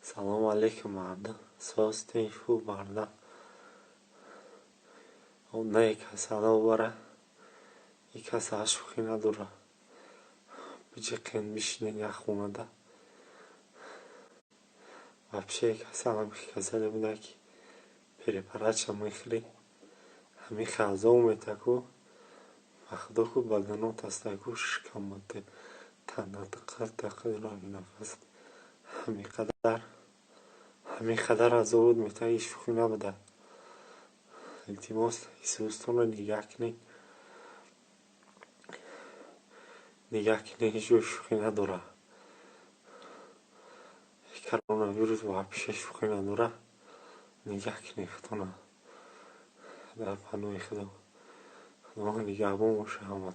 Салом алейкум мардам. Состин хуб мардам. Онда кас алабара. Кас ашухи надура. Бижикен бишне яхунада. Вообще кас алам казали будаки. Перепарача михли. Хами хаза уметаку. Вахдоку баданот астаку шкамате. Танатқар тақдирани нафас. همینقدر از او بود میتونی شوخی نبوده. التماس ایسوستون رو نگه کنه هیچ شوخی نداره. کرونا ویروس با پیش شوخی نداره. نگه کنه خودتون در پناه خدا نگه باشه همه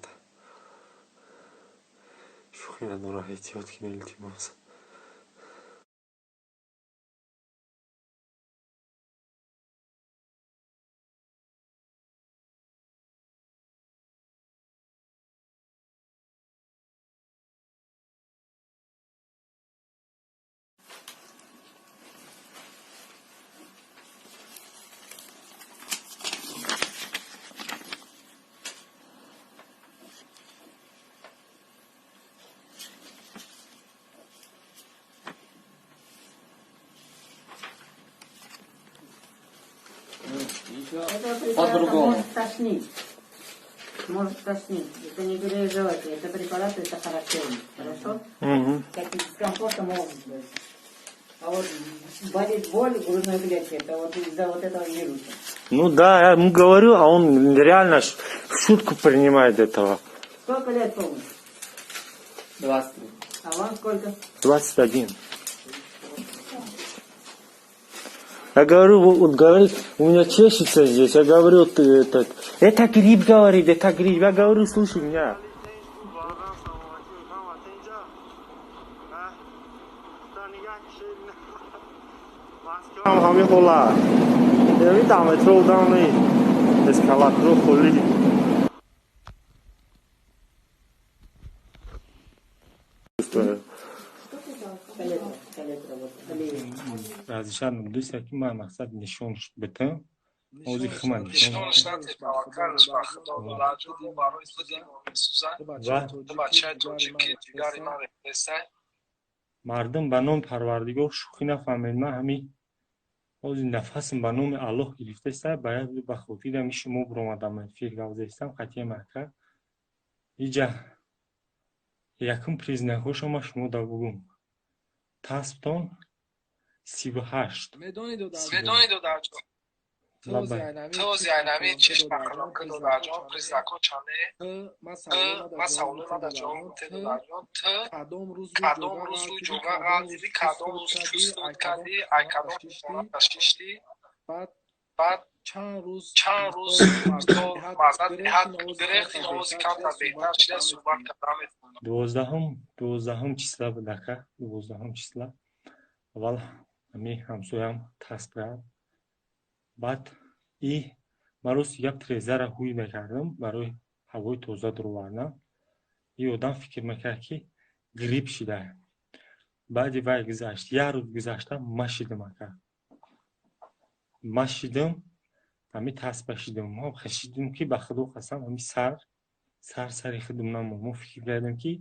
شوخی نداره. احتیاط کنه التماس. По-другому. Может тошнить. Это не переживайте. Это препараты, это характерно. Хорошо? Как дискомфорта могут быть. А вот болит боль в грудной клетке, это вот из-за вот этого вируса. Ну да, я ему говорю, а он реально в шутку принимает этого. Сколько лет помнишь? 23. А вам сколько? 21. Я говорю, вот говорит, у меня чешется здесь. Я говорю, это грипп говорит, это грипп. Я говорю, слушай меня. همه خلا یعنی دامترو دانی اسکالاترو خلی ازشان دوست که من مقصد نشونش بدم اوزی خمان نشونش ندید توکلش بر خدا راجع رو برای خودی میسوزن تو بچه تو که دیگری نمیرسه مردم به نام پروردگار شوخی نفهمید. من همین اوزی نفسم به نام الله گرفته است. باید به خاطر دم شما برآمدم فکر گذاشتم خطی مکه اینجا یکم پریزنه شما دا بگم تاسبتون 38 میدونی دو درجا توزی اینمی چشم بکنم که دو درجا پریزنکو چانه ما سوالو ندارجا دو درجا کدام روز رو جوگا قدیدی کدام روز چوست کردی ای کدام روز تشکیشتی بعد چند روز تو مزد گرفت نوزی کم تا بهتر شده صحبت کردم 12 числа будака 12 числа аввал ами ҳамсоям тасб кард. баъд марӯз як трезара ҳуй мекардам барои ҳавои тоза дуровардам. одам фикр мекард ки грипп шуда. баъди вай гузашт як рӯз гузашта машидам ами тасба шидам. мо хашидам ки ба худо қасам ами сари худам намо. мо фикр кардам ки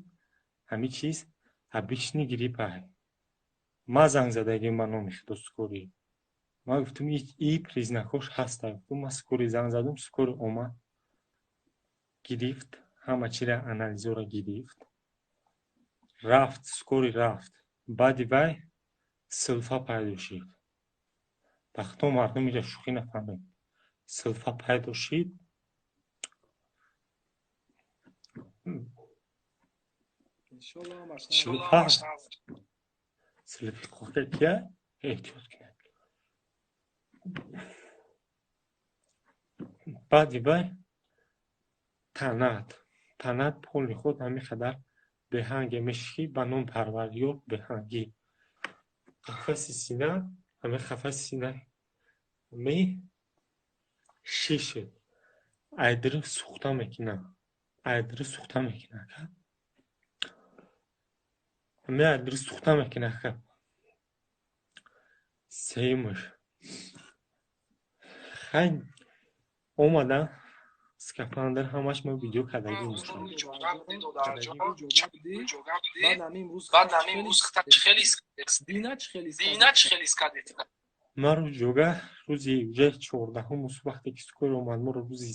ҳами чиз обычный грипп ай. ма занг задагим ба номи худо скорӣ. ма гуфтам и признакош ҳаста. гуфтам ма скорӣ занг задам, скорӣ омад гирифт, ҳама чира анализора гирифт, рафт, скорӣ рафт. баъди вай силфа пайдо шид. ба худо мардум ира шӯхӣ нафаҳмед. силфа пайдо шид. силфи хохе кия эҳтиёт кинад. баъди вай танад поли худ ҳамин қадар беҳанге мешӣ ба ном парвардигор беҳангӣ. қафаси сина ҳамин қафаси сина ҳами шишед айдири сӯхта мекунад. ҳами айдири сӯхта мекунад. сеюмш хай омадан скафандр ҳамаш мо видео кардагим بعد نمی روز خیلی скадет. من رو جوگه روزی уже 14 وقتی که سکور اومد ما رو روزی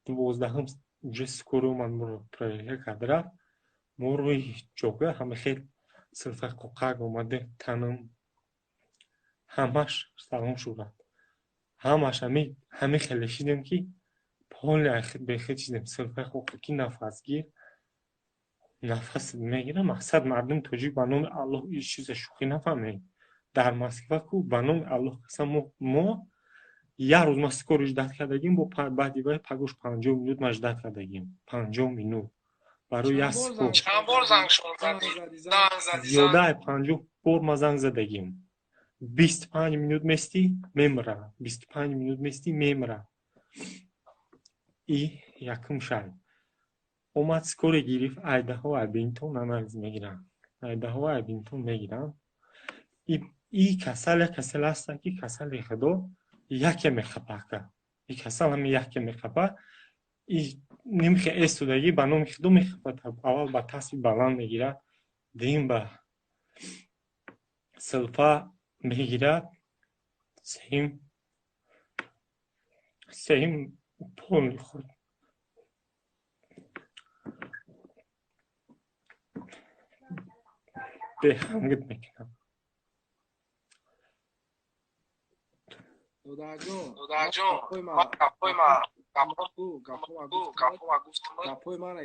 12 уже سکور اومد ما رو پروژه کردرم ما روی جوگه همه خیلی صرفه قوقاق اومده تنم همش سلام شورد همش همه خیلی شیدیم که پول اخیر به خیلی شیدیم صرفه قوقاقی نفس گیر نفس میگیره مقصد مردم توجیه به نام الله این چیز شوخی نفهمه در مسکو کو به نام الله قسم ما یک روز ما سکورش داد کردیم با بعدی باید پگوش 50 minut مجدد کردیم 50 minut برای یک سکور چند بار زنگ زدی زیاده 50 بار ما زنگ زدیم 25 minut مستی میمره 25 minut مستی میمره ای یکم شد اومد سکور گرفت ایده‌ها ابینتون آنالیز میگیرن ایده‌ها ابینتون میگیرن ای کسل است که کسل خدا یک میخپه ای کسل هم یک میخپه ای نمیخه استودگی به نام خدا میخپه اول با تصویر بلند میگیره دیم به سلفا میگیره سیم پول خود به هنگت میکنم دودر جون کپوی ما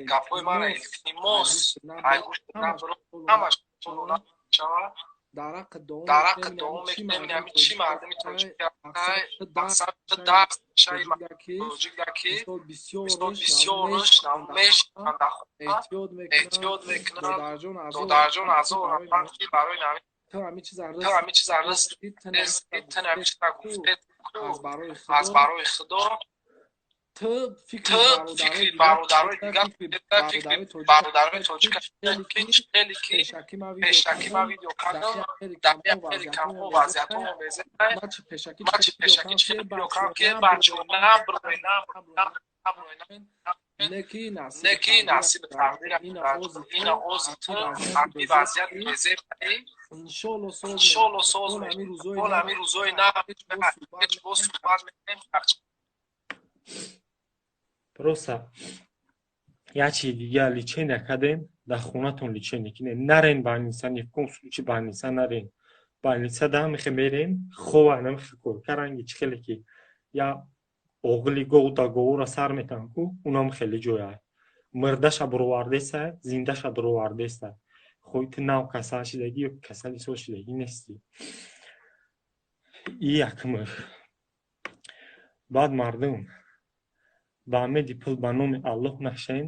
کپوی من التیماس همش درق دوم نمیدونم چی مردمی توجیه مقصد دست شایی توجیه دکی بسیار نمیش احتیاط میکنم دودر جون از اون رفتی برای نمی تو همه چیز عرض تن همه چیز از برای خدا تو فکری برادرای دیگر برادرای توجیه خیلی که پیشکی ما ویدیو کردم در خیلی کم ها وضعیت ها میزه ما چه پیشکی چه ویدیو کردم که بچه نم بروی نکی نصیب تقدیر این آوز تو عقلی وضعیت میزه انشالله سوز میکنم همی روزای نه هیچ با صحبت میکنیم просто я чи дига лечение кадем да хунатон лечение кине нарен больница ни в коем случае больница нарен больница да михе мерем хова намихе кор каранги чхеле ки я оғли гоута гоура сар метан ку унам хеле ҷоя мирдаша буровардеса зиндаша дуровардеса хоит нав касал шидагӣ ё касали сол шидагӣ нести и якмир баъд мардум ба амеди пул ба номи аллоҳ нашаен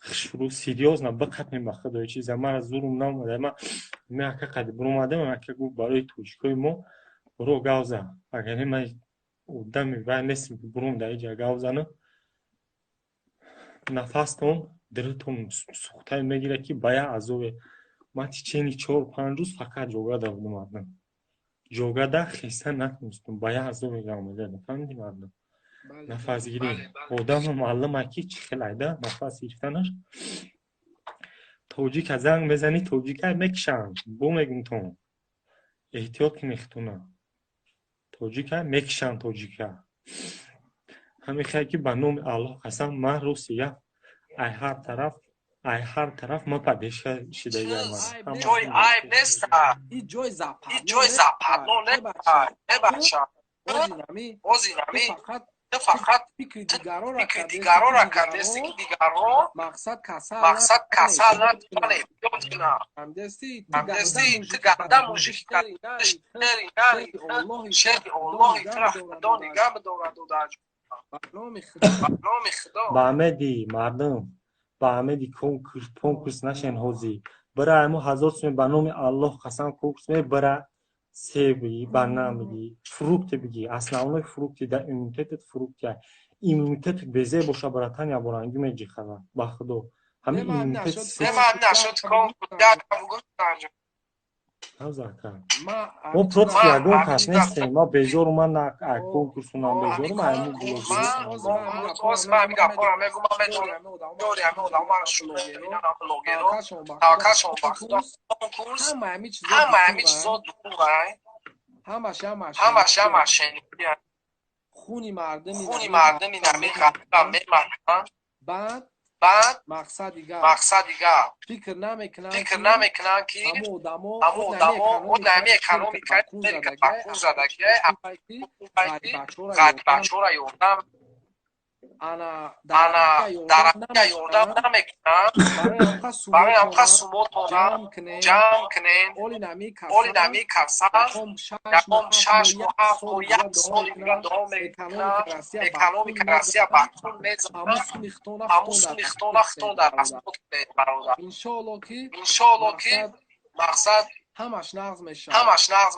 хушрӯ серьёзно биқатмем ба худои чиза мара зурум наомада ма ака қади буромадам ака гуфт барои тоҷикои мо буро гавза агаре ма одами вай нестем ки буром дар иҷа гавзана нафастон дилтон сухтае мегирад ки ба як азобе ма чени 4-5 рӯз фақат ҷогада будам мардум ҷогада хеста натонистум ба як азобе гавмедадам фаҳмидӣ мардум нафас гирем одам муаллима ки чӣ хел айда нафас гирифтанаш тоҷика занг мезани тоҷика мекишанд бо мегум тон эҳтиёт ки мехтуна тоҷика мекишанд тоҷика ҳамин хай ки ба номи аллоҳ қасам ман русия ай ҳар тараф ма падешка шидаиам ҷои айб неста ин ҷои западло небаша ози нами تو فقط فکر دیگران را کردستی که دیگران مقصد کسل نداره همدستی تو گردن موشی کردش شرک اللهی تو را خدا نگه بدارد و در نام خدا با امدی مردم با امدی کنکورس نشن حوزی برای امو هزار سومی به نام الله قسم کنکورس می برای سه بگی بنا بگی فروکت بگی اصلا اونای فروکتی در ایمونیتت فروکتی ایمونیتت بزه باشه براتن یا برانگی میگی خدا با خدا همین ایمونیتت نشد کام Назака. ма Мо против ма ягон кас нестем. Мо безору ман на конкурсунам безору ма ами ма блогер. оз ма мегапора мегу ма медонам дори ами одаман шулогеро таваккалшон ба худо конкурс ҳама ҳами чизо дурай ҳамаш шенидӣ хуни мардами намин қатлам мемаркан баъд мақсадига фикр намекунанд ки ҳамун одамо он ҳами экономикаи америка ба кӯр зада ки ғариб бачора ёрдам дарака ёрдам намекунанд барои ҳамқа сумотона ҷамъ кунем оли нами касал якум 6 моҳ 7 моҳ 1 соли дига давом мекунад экономика россия ба кӯр мезанад ҳамун сумихтона хитон дар расмот кунед бародар иншоалло ки мақсад ҳамаш нағз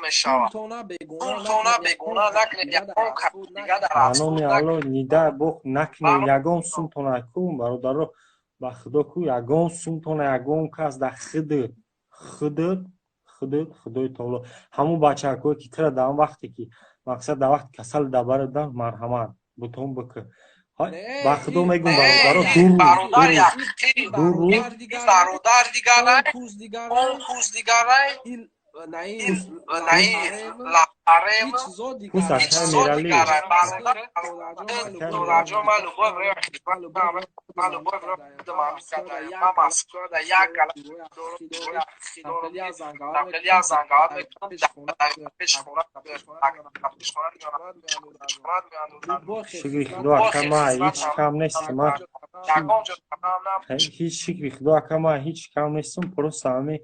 мешавад пултона бегона накунед ягон касу дига дар анони алло нида бох накунед ягон сумтона кун бародаро ба худо ку ягон сумтона ягон кас да худои таоло ҳамун бачакҳое ки тира дар он вақте ки мақсад дар вақти касал дабарадан марҳамат бутон бикун ба худо мегум бародаро бародар яқин бародар дигарай он кӯз дигарай наим лафарем пус акай мерали додаҷон ман любовь ра ман любовь ра дам ман маскура да як гала хидори аз зангалат мекунам пеш хона шукри худо акама ҳеҷ кам нестим ҳеҷ шукри худо акама ҳеҷ кам нестим просто ҳами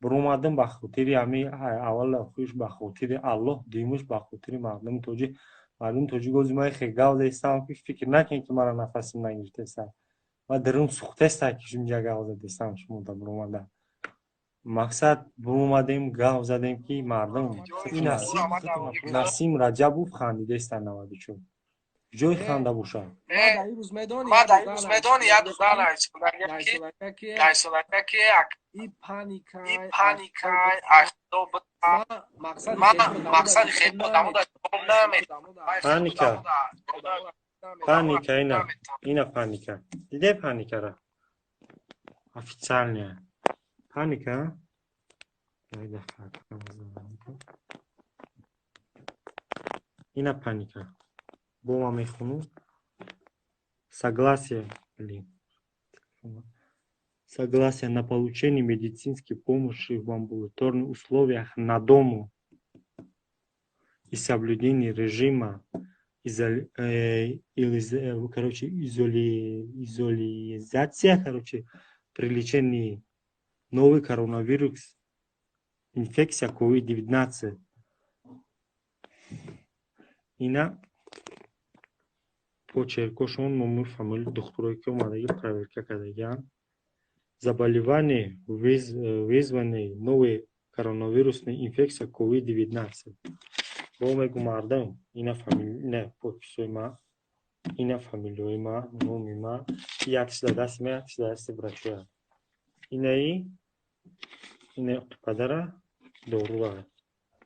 буромадим ба хотири ҳами аввала хуш ба хотири аллоҳ дуюмаш ба хотири мардуми тоҷик гози ман хеле гав дестам ки фикр накунед ки мара нафасим нагирифтеста ва дилим сӯхтеста ки шумҷа гав задестам шумо да буромада мақсад буромадем гав задем ки мардум насим раҷабов хандидеста 94 ҷои ханда бошад ма дар имрӯз медони як дузан айсолака ки и паникай ахтобита мақсади хело дамода ҷавоб наметавонам паника ина паника диде паникара официальная паника ина паника бома мехону согласие на получение медицинской помощи в амбулаторных условиях на дому и соблюдение режима изолизация при лечении новый коронавирус инфекция COVID-19 ина почеркошон номер фамилия духтуре ки омадаги проверка кардагиянд заболевание вызванное новой коронавирусной инфекцией COVID-19 бо мегу мардам ина фамилия подписои ма ина фамилияи ма номи ма якш да дасти ма якш да дасти врачоя инаи падара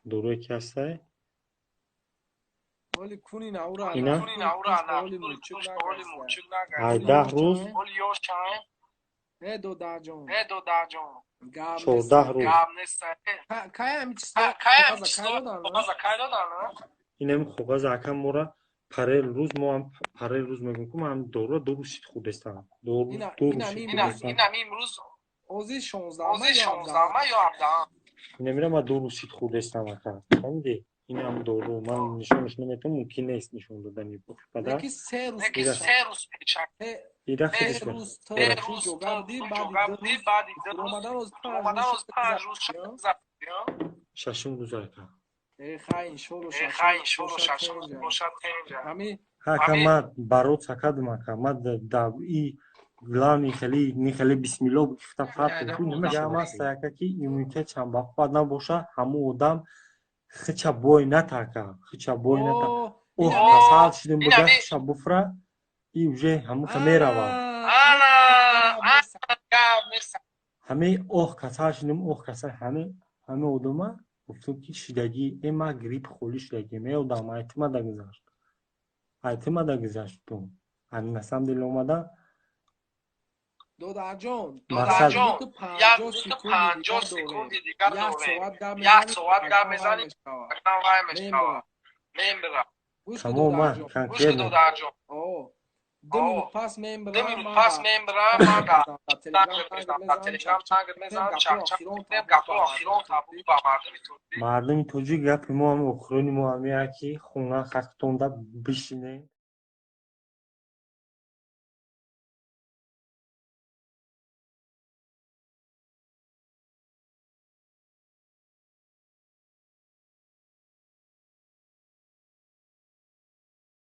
доруе ки ҳастай ина 18 рӯз 14 рӯз инами коғаз акам мора парел рӯз мо ҳам парел рӯз мегӯем ки ман доруа 2 рӯз сид худестам инами имрӯз ози 16 ма ё 17 инамира ма 2 рӯз сид худестам ака фаҳмиди инам дору ман нишонаш наметавонам мумкин нест нишон додани падар ира шашум рӯз ака ҳака ма барот сакадум ака ма и главни хеле бисмилло гифта фатҷамаста ака ки иммунитет чамбақпад набоша ҳамун одам хича бой натака касал шидем буда хича буфра и уже ҳамуса меравад ҳаме касал шидем касал ҳаме ҳама одама гуфтум ки шидагӣ ма грипп холи шидагӣ меодам айтима дагизашт айтима дагизаштум насам дил омада دادرجان مقصد یک دو 50 سکوندی دیگر داریم 1 ساعت گپ میزنیم اکنون وای میشنوم میمیرم تماما گوش کنکر کن دادرجان 2 minut پس میمیرم من در تلگرام تنگ میزنم چک چک میکنم گپ آخرون تبریک با مردم توجیه мардуми тоҷик гапи мо ҳам охирони мо ҳамеяки хона хактонда бишинем